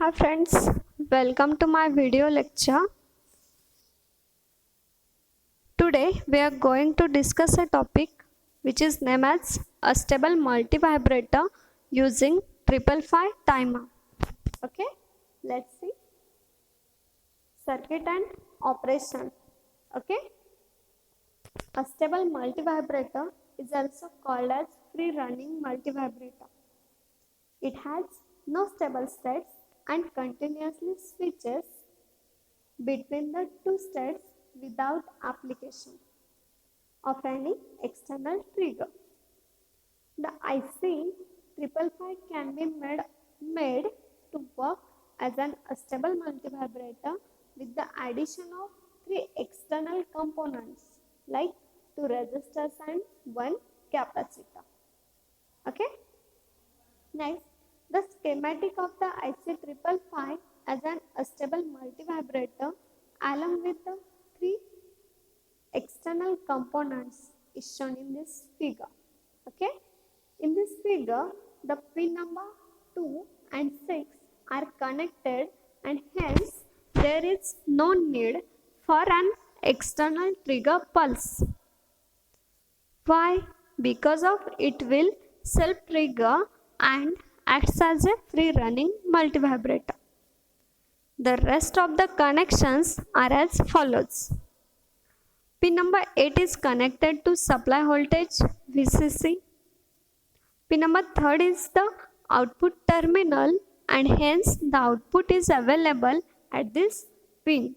Hi friends, welcome to my video lecture. Today we are going to discuss a topic which is named as a stable multivibrator using 555 timer. Okay, let's see circuit and operation. Okay, a stable multivibrator is also called as free running multivibrator. It has no stable states and continuously switches between the two states without application of any external trigger. The IC 555 can be made to work as an stable multivibrator with the addition of three external components like two resistors and one capacitor. Okay. Next, the schematic of the IC 555 as an stable multivibrator along with the three external components is shown in this figure. Okay. In this figure, the pin number 2 and 6 are connected and hence there is no need for an external trigger pulse. Why? Because of it will self-trigger and acts as a free running multivibrator. The rest of the connections are as follows. Pin number 8 is connected to supply voltage VCC. Pin number 3 is the output terminal and hence the output is available at this pin.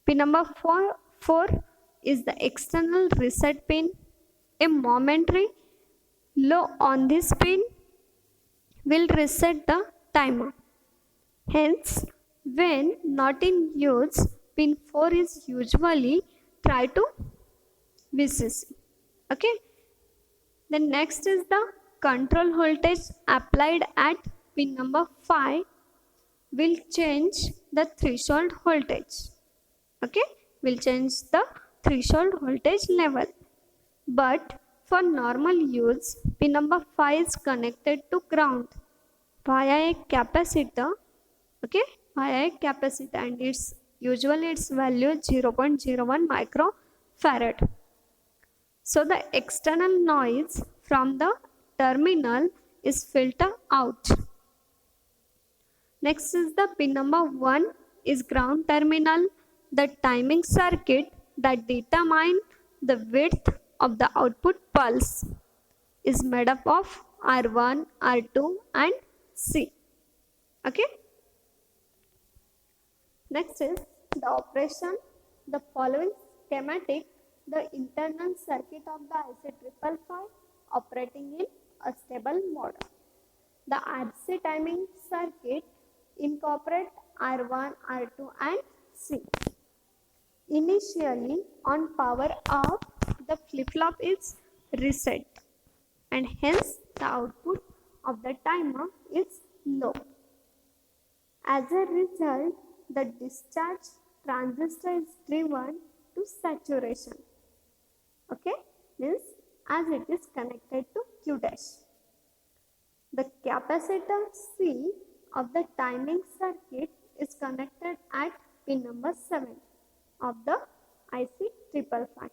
Pin number 4 is the external reset pin. A momentary low on this pin will reset the timer. Hence, when not in use, pin 4 is usually tried to VCC. Okay. Then next is the control voltage applied at pin number 5 will change the threshold voltage. Okay, will change the threshold voltage level. But for normal use, pin number 5 is connected to ground via a capacitor. Okay, via a capacitor and its usually its value is 0.01 microfarad. So the external noise from the terminal is filtered out. Next is the pin number 1 is ground terminal, the timing circuit that determine the width of the output pulse is made up of R1, R2 and C. Okay. Next is the operation. The following schematic the internal circuit of the IC 555 operating in a stable mode. The RC timing circuit incorporates R1, R2 and C. Initially on power off, the flip-flop is reset and hence the output of the timer is low. As a result, the discharge transistor is driven to saturation. Okay, means as it is connected to Q dash. The capacitor C of the timing circuit is connected at pin number 7 of the IC 555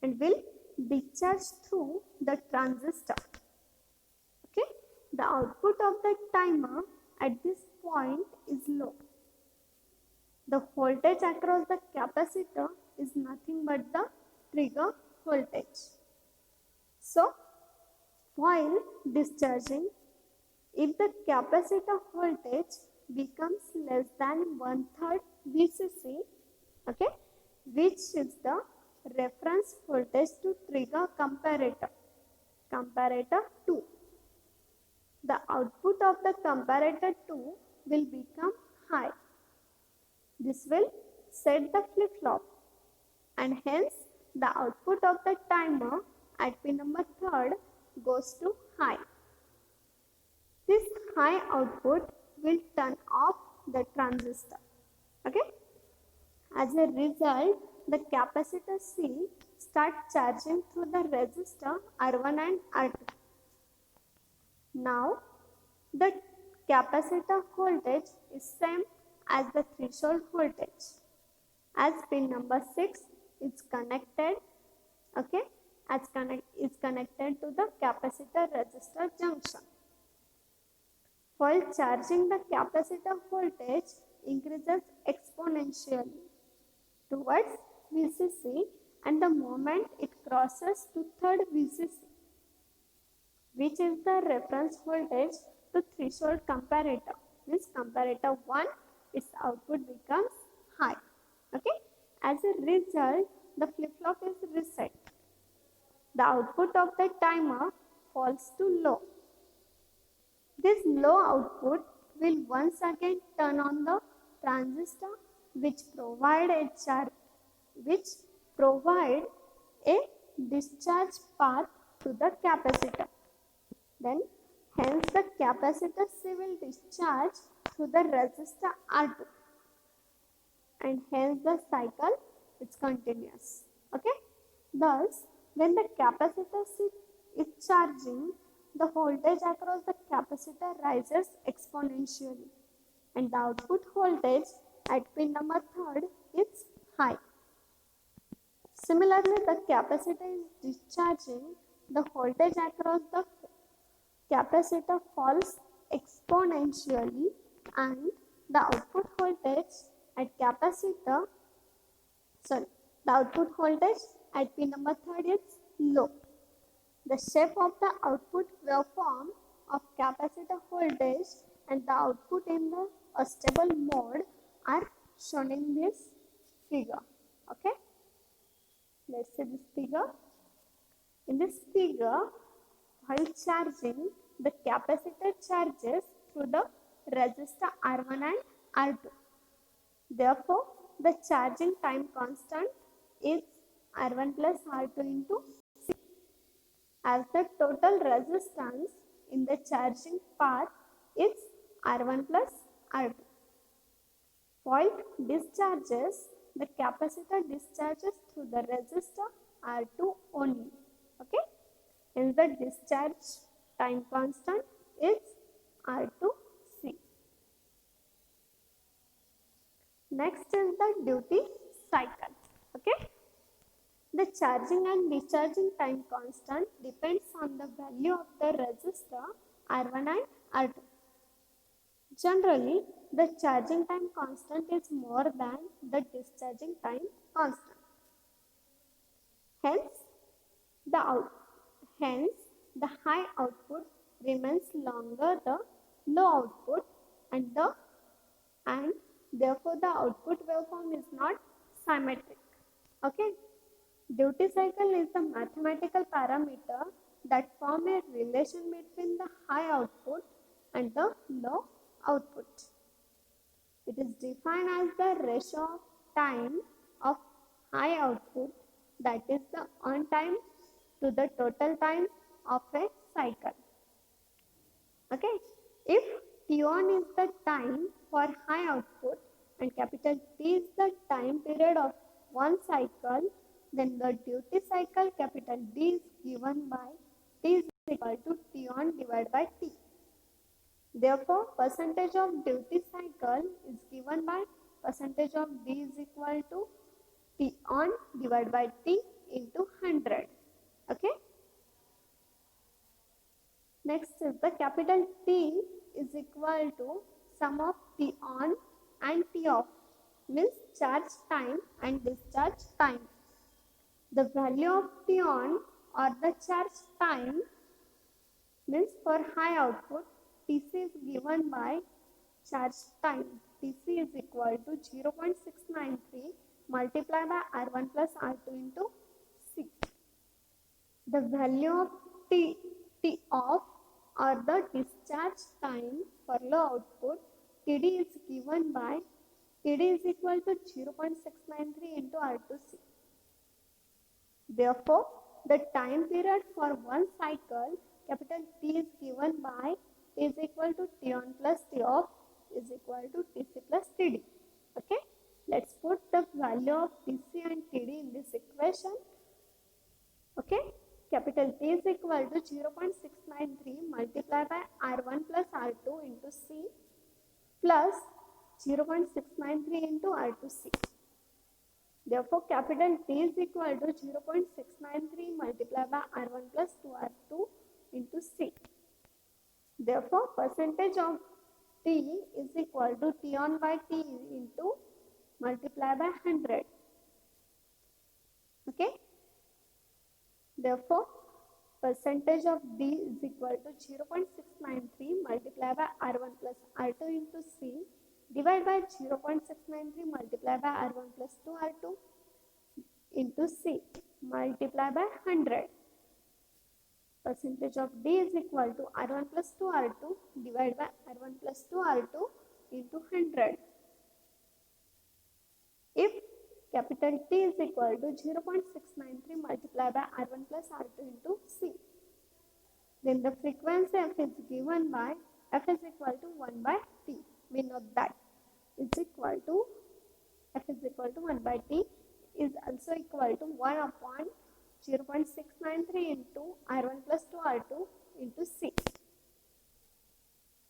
and will discharge through the transistor. Okay, the output of the timer at this point is low. The voltage across the capacitor is nothing but the trigger voltage. So, while discharging, if the capacitor voltage becomes less than 1/3 VCC, okay, which is the reference voltage to trigger comparator 2. The output of the comparator 2 will become high. This will set the flip-flop and hence the output of the timer at pin number 3 goes to high. This high output will turn off the transistor. Okay. As a result, the capacitor C starts charging through the resistor R1 and R2. Now, the capacitor voltage is same as the threshold voltage. As pin number 6 is connected, okay, is connected to the capacitor resistor junction. While charging, the capacitor voltage increases exponentially towards VCC, and the moment it crosses to third VCC, which is the reference voltage to threshold comparator, means comparator 1, its output becomes high. Okay, as a result, the flip-flop is reset. The output of the timer falls to low. This low output will once again turn on the transistor, which provide a discharge path to the capacitor. Then hence the capacitor C will discharge through the resistor R2, and hence the cycle is continuous. Okay. Thus, when the capacitor C is charging, the voltage across the capacitor rises exponentially, and the output voltage at pin number 3 is high. Similarly, the capacitor is discharging, the voltage across the capacitor falls exponentially, and the output voltage at pin number 3 is low. The shape of the output waveform of capacitor voltage and the output in the stable mode are shown in this figure. Okay, let's see this figure. In this figure, while charging, the capacitor charges through the resistor R1 and R2. Therefore, the charging time constant is R1 plus R2 into C, as the total resistance in the charging path is R1 plus R2. While discharges, the capacitor discharges through the resistor R2 only. Okay, hence the discharge time constant is R2C. Next is the duty cycle. Okay, the charging and discharging time constant depends on the value of the resistor R1 and R2. Generally, the charging time constant is more than the discharging time constant. Hence, the high output remains longer the low output, and therefore the output waveform is not symmetric. Okay. Duty cycle is the mathematical parameter that form a relation between the high output and the low output. It is defined as the ratio of time of high output, that is the on time, to the total time of a cycle. Okay, if T1 is the time for high output and capital T is the time period of one cycle, then the duty cycle capital D is given by T is equal to T1 divided by T. Therefore, percentage of duty cycle is given by percentage of D is equal to T on divided by T into 100. Okay. Next is the capital T is equal to sum of T on and T off, means charge time and discharge time. The value of T on or the charge time means for high output, Tc is given by charge time. Tc is equal to 0.693 multiplied by R1 plus R2 into C. The value of T off or the discharge time for low output, Td is given by Td is equal to 0.693 into R2C. Therefore, the time period for one cycle, capital T is given by T is equal to T1 plus T off is equal to Tc plus Td. Okay, let's put the value of Tc and Td in this equation. Okay, capital T is equal to 0.693 multiplied by R1 plus R2 into C plus 0.693 into R2C. Therefore, capital T is equal to 0.693 multiplied by R1 plus 2R2 into C. Therefore, percentage of T is equal to T on by T into multiply by 100. Okay. Therefore, percentage of D is equal to 0.693 multiplied by R1 plus R2 into C divided by 0.693 multiplied by R1 plus 2R2 into C multiplied by 100. Percentage of D is equal to R1 plus 2R2 divided by R1 plus 2R2 into 100. If capital T is equal to 0.693 multiplied by R1 plus R2 into C, then the frequency F is given by F is equal to 1 by T. We know that is equal to F is equal to 1 by T is also equal to 1 upon 0.693 into R1 plus 2R2 into C.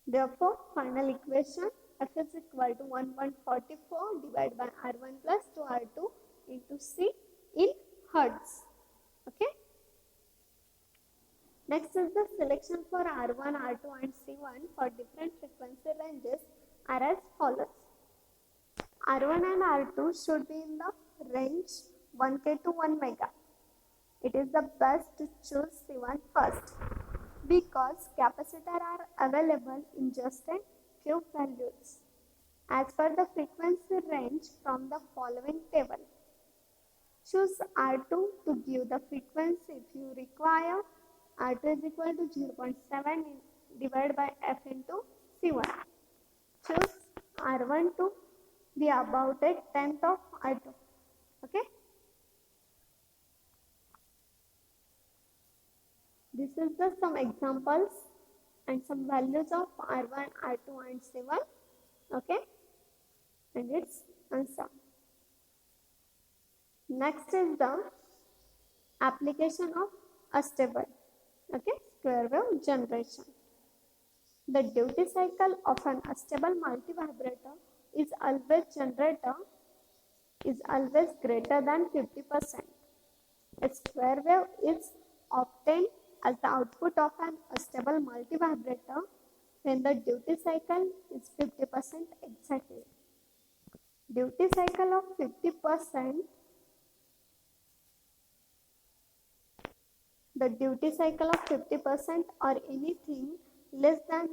Therefore, final equation F is equal to 1144 divided by R1 plus 2R2 into C in Hertz. Okay. Next is the selection for R1, R2 and C1 for different frequency ranges are as follows. R1 and R2 should be in the range 1K to 1 mega. It is the best to choose C1 first because capacitors are available in just a few values. As per the frequency range from the following table. Choose R2 to give the frequency if you require. R2 is equal to 0.7 divided by F into C1. Choose R1 to be about a tenth of R2. Okay. This is the some examples and some values of R1, R2 and C1. Okay. And its answer. Next is the application of astable, okay, square wave generation. The duty cycle of an astable multivibrator is always greater than 50%. A square wave is obtained as the output of an astable multivibrator when the duty cycle is 50% exactly. Duty cycle of 50%, the duty cycle of 50% or anything less than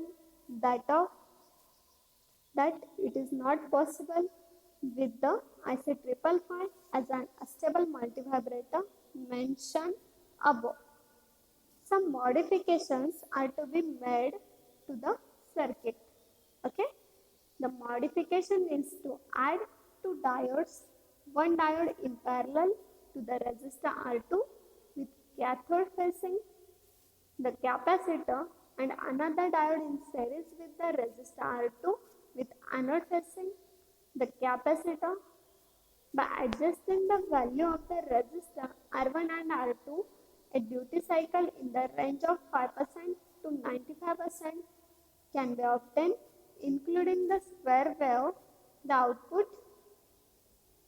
that it is not possible with the IC555 as an astable multivibrator mentioned above. Some modifications are to be made to the circuit. Okay. The modification is to add two diodes, one diode in parallel to the resistor R2 with cathode facing the capacitor and another diode in series with the resistor R2 with anode facing the capacitor. By adjusting the value of the resistor R1 and R2, a duty cycle in the range of 5% to 95% can be obtained, including the square wave. The output,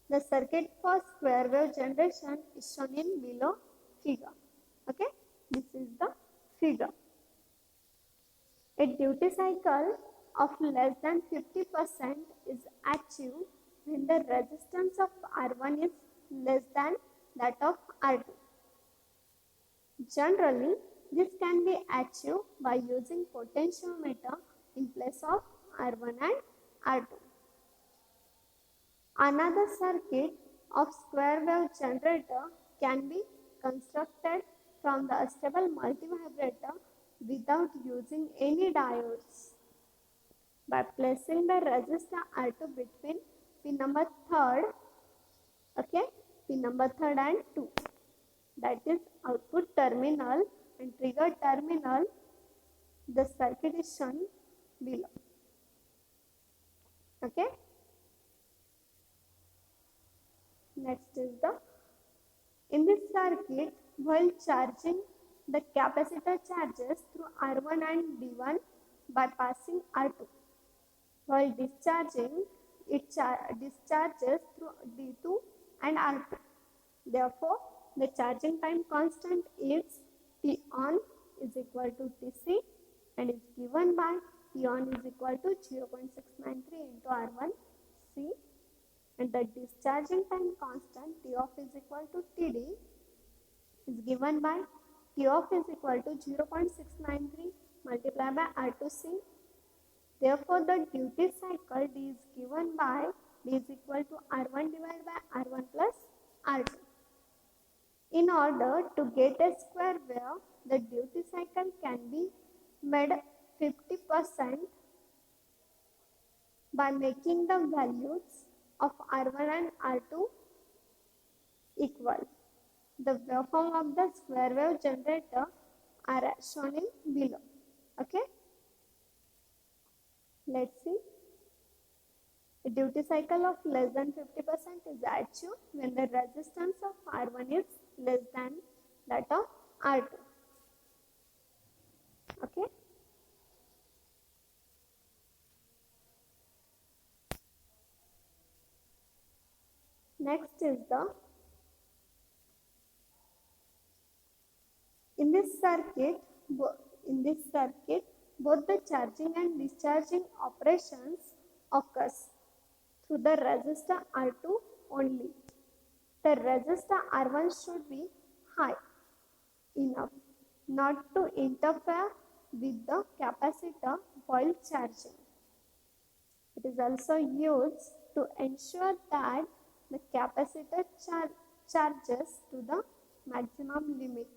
the circuit for square wave generation is shown in below figure. Okay, this is the figure. A duty cycle of less than 50% is achieved when the resistance of R1 is less than that of R2. Generally, this can be achieved by using potentiometer in place of R1 and R2. Another circuit of square wave generator can be constructed from the astable multivibrator without using any diodes by placing the resistor R2 between pin number 3rd, okay, pin number 3rd and 2, that is output terminal and trigger terminal. The circuit is shown below. Okay. Next is the In this circuit, while charging, the capacitor charges through R1 and D1 by passing R2. While discharging, it discharges through D2 and R2. Therefore, the charging time constant is T on is equal to Tc and is given by T on is equal to 0.693 into R1 C, and the discharging time constant T off is equal to Td is given by T off is equal to 0.693 multiplied by R2C. Therefore, the duty cycle D is given by D is equal to R1 divided by R1 plus R2. In order to get a square wave, the duty cycle can be made 50% by making the values of R1 and R2 equal. The waveform of the square wave generator are shown in below. Okay. Let's see. The duty cycle of less than 50% is achieved when the resistance of R1 is less than that of R2. Okay. Next is in this circuit, both the charging and discharging operations occurs through the resistor R2 only. The resistor R1 should be high enough not to interfere with the capacitor while charging. It is also used to ensure that the capacitor charges to the maximum limit.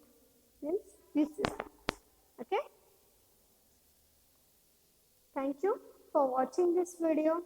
Means this is okay. Thank you for watching this video.